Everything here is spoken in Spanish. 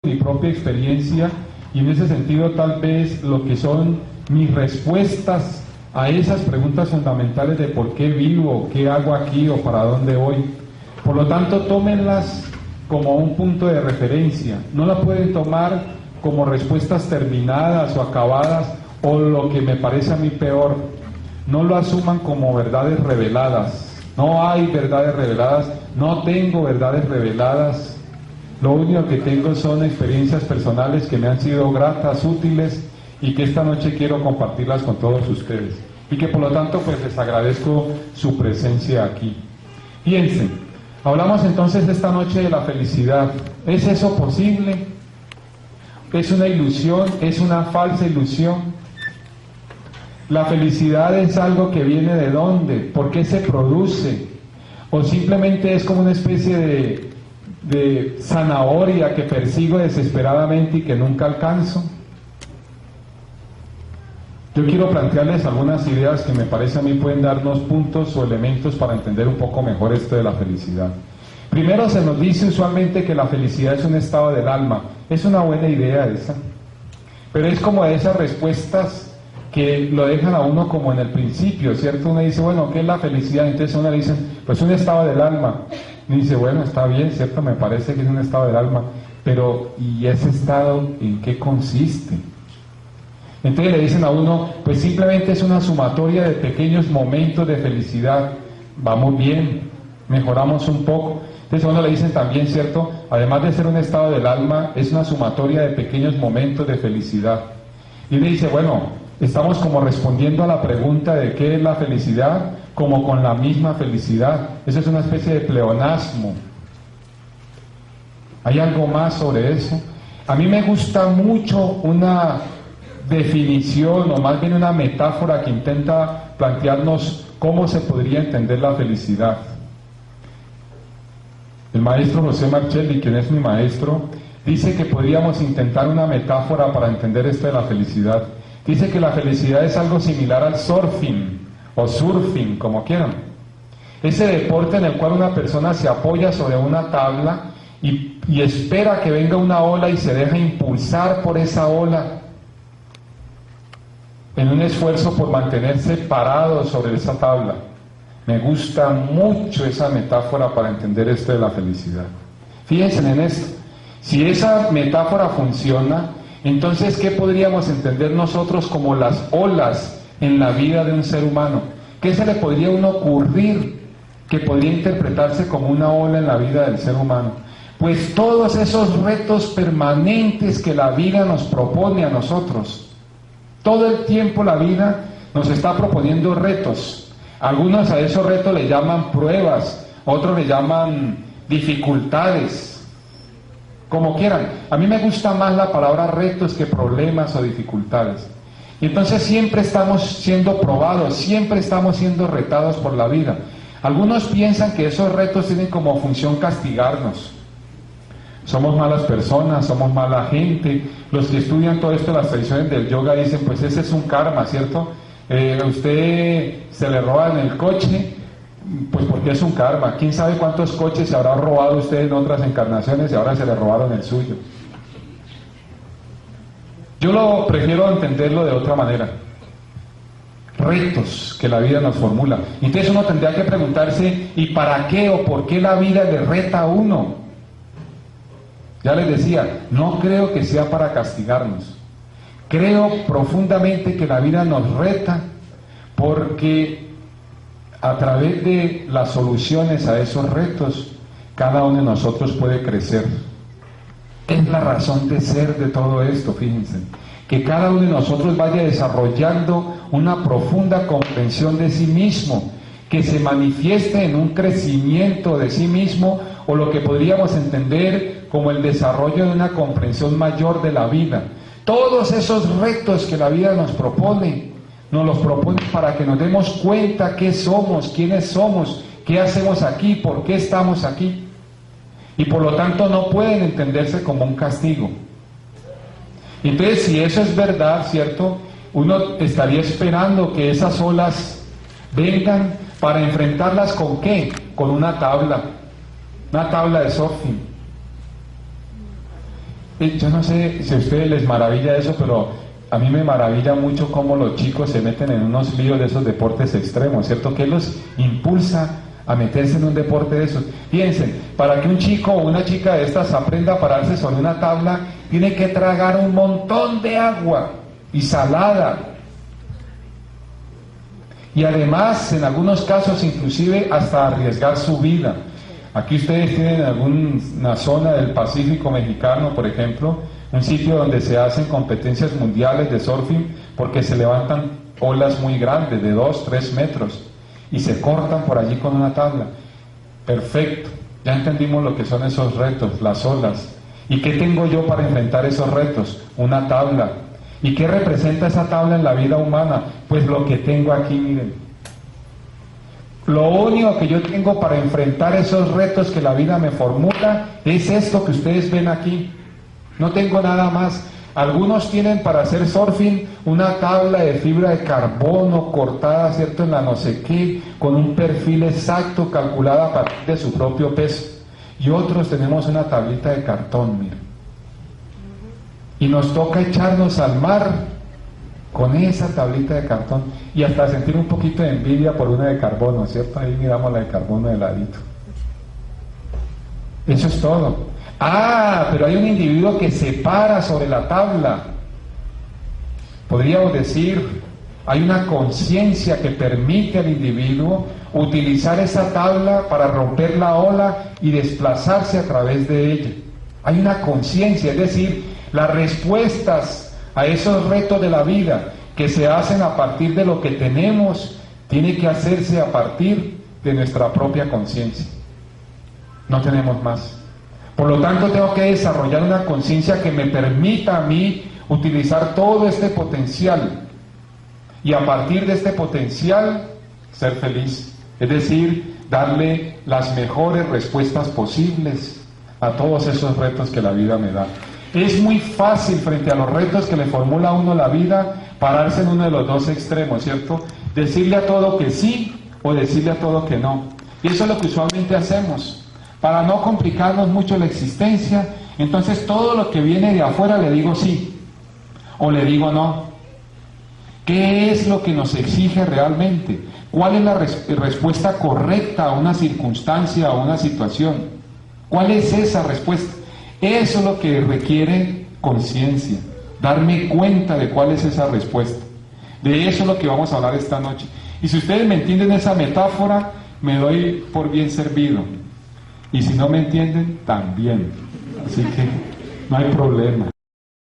mi propia experiencia y en ese sentido tal vez lo que son mis respuestas a esas preguntas fundamentales de por qué vivo, qué hago aquí o para dónde voy. Por lo tanto, tómenlas como un punto de referencia, no la pueden tomar como respuestas terminadas o acabadas o lo que me parece a mí peor, no lo asuman como verdades reveladas, no hay verdades reveladas, no tengo verdades reveladas. Lo único que tengo son experiencias personales que me han sido gratas, útiles y que esta noche quiero compartirlas con todos ustedes. Y que por lo tanto pues les agradezco su presencia aquí. Piensen, hablamos entonces esta noche de la felicidad. ¿Es eso posible? ¿Es una ilusión? ¿Es una falsa ilusión? ¿La felicidad es algo que viene de dónde? ¿Por qué se produce? ¿O simplemente es como una especie de zanahoria que persigo desesperadamente y que nunca alcanzo? Yo quiero plantearles algunas ideas que me parece a mí pueden darnos puntos o elementos para entender un poco mejor esto de la felicidad. Primero, se nos dice usualmente que la felicidad es un estado del alma. Es una buena idea esa, pero es como de esas respuestas que lo dejan a uno como en el principio, ¿cierto? Uno dice, bueno, ¿qué es la felicidad? Entonces uno le dice, pues un estado del alma. Y dice, bueno, está bien, ¿cierto? Me parece que es un estado del alma, pero ¿y ese estado en qué consiste? Entonces le dicen a uno, pues simplemente es una sumatoria de pequeños momentos de felicidad. Vamos bien, mejoramos un poco. Entonces a uno le dicen también, ¿cierto? Además de ser un estado del alma, es una sumatoria de pequeños momentos de felicidad. Y uno dice, bueno, estamos como respondiendo a la pregunta de qué es la felicidad, como con la misma felicidad. Eso es una especie de pleonasmo. ¿Hay algo más sobre eso? A mí me gusta mucho una definición, o más bien una metáfora que intenta plantearnos cómo se podría entender la felicidad. El maestro José Marcelli, quien es mi maestro, dice que podríamos intentar una metáfora para entender esto de la felicidad. Dice que la felicidad es algo similar al surfing, o surfing, como quieran. Ese deporte en el cual una persona se apoya sobre una tabla y espera que venga una ola y se deja impulsar por esa ola en un esfuerzo por mantenerse parado sobre esa tabla. Me gusta mucho esa metáfora para entender esto de la felicidad. Fíjense en esto. Si esa metáfora funciona, entonces, ¿qué podríamos entender nosotros como las olas en la vida de un ser humano? ¿Qué se le podría a uno ocurrir que podría interpretarse como una ola en la vida del ser humano? Pues todos esos retos permanentes que la vida nos propone a nosotros. Todo el tiempo la vida nos está proponiendo retos. Algunos a esos retos le llaman pruebas, otros le llaman dificultades, como quieran. A mí me gusta más la palabra retos que problemas o dificultades. Y entonces siempre estamos siendo probados, siempre estamos siendo retados por la vida. Algunos piensan que esos retos tienen como función castigarnos. Somos malas personas, somos mala gente. Los que estudian todo esto, las tradiciones del yoga, dicen, pues ese es un karma, ¿cierto? Usted se le roban el coche, pues porque es un karma. ¿Quién sabe cuántos coches se habrá robado usted en otras encarnaciones y ahora se le robaron el suyo? Yo lo prefiero entenderlo de otra manera. Retos que la vida nos formula. Entonces uno tendría que preguntarse, ¿y para qué o por qué la vida le reta a uno? Ya les decía, no creo que sea para castigarnos. Creo profundamente que la vida nos reta porque a través de las soluciones a esos retos, cada uno de nosotros puede crecer. Es la razón de ser de todo esto, fíjense. Que cada uno de nosotros vaya desarrollando una profunda comprensión de sí mismo, que se manifieste en un crecimiento de sí mismo, o lo que podríamos entender como el desarrollo de una comprensión mayor de la vida. Todos esos retos que la vida nos propone, nos los propone para que nos demos cuenta qué somos, quiénes somos, qué hacemos aquí, por qué estamos aquí. Y por lo tanto no pueden entenderse como un castigo. Entonces, si eso es verdad, ¿cierto? Uno estaría esperando que esas olas vengan para enfrentarlas ¿con qué? Con una tabla de surfing. Yo no sé si a ustedes les maravilla eso, pero a mí me maravilla mucho cómo los chicos se meten en unos líos de esos deportes extremos, ¿cierto? ¿Qué los impulsa a meterse en un deporte de esos? Piensen, para que un chico o una chica de estas aprenda a pararse sobre una tabla, tiene que tragar un montón de agua y salada. Y además, en algunos casos, inclusive hasta arriesgar su vida. Aquí ustedes tienen alguna zona del Pacífico mexicano, por ejemplo, un sitio donde se hacen competencias mundiales de surfing porque se levantan olas muy grandes, de 2, 3 metros, y se cortan por allí con una tabla. Perfecto, ya entendimos lo que son esos retos, las olas. ¿Y qué tengo yo para enfrentar esos retos? Una tabla. ¿Y qué representa esa tabla en la vida humana? Pues lo que tengo aquí, miren. Lo único que yo tengo para enfrentar esos retos que la vida me formula es esto que ustedes ven aquí. No tengo nada más. Algunos tienen para hacer surfing una tabla de fibra de carbono cortada, ¿cierto?, en la no sé qué, con un perfil exacto calculada a partir de su propio peso. Y otros tenemos una tablita de cartón, miren. Y nos toca echarnos al mar con esa tablita de cartón y hasta sentir un poquito de envidia por una de carbono, ¿cierto? Ahí miramos la de carbono de ladito. Eso es todo. Ah, pero hay un individuo que se para sobre la tabla. Podríamos decir, hay una conciencia que permite al individuo utilizar esa tabla para romper la ola y desplazarse a través de ella. Hay una conciencia, es decir, las respuestas a esos retos de la vida que se hacen a partir de lo que tenemos, tiene que hacerse a partir de nuestra propia conciencia. No tenemos más. Por lo tanto, tengo que desarrollar una conciencia que me permita a mí utilizar todo este potencial y a partir de este potencial ser feliz. Es decir, darle las mejores respuestas posibles a todos esos retos que la vida me da. Es muy fácil frente a los retos que le formula a uno la vida pararse en uno de los dos extremos, ¿cierto? Decirle a todo que sí o decirle a todo que no. Y eso es lo que usualmente hacemos. Para no complicarnos mucho la existencia, entonces todo lo que viene de afuera le digo sí o le digo no. ¿Qué es lo que nos exige realmente? ¿Cuál es la respuesta correcta a una circunstancia, a una situación? ¿Cuál es esa respuesta? Eso es lo que requiere conciencia, darme cuenta de cuál es esa respuesta. De eso es lo que vamos a hablar esta noche. Y si ustedes me entienden esa metáfora, me doy por bien servido. Y si no me entienden, también. Así que no hay problema.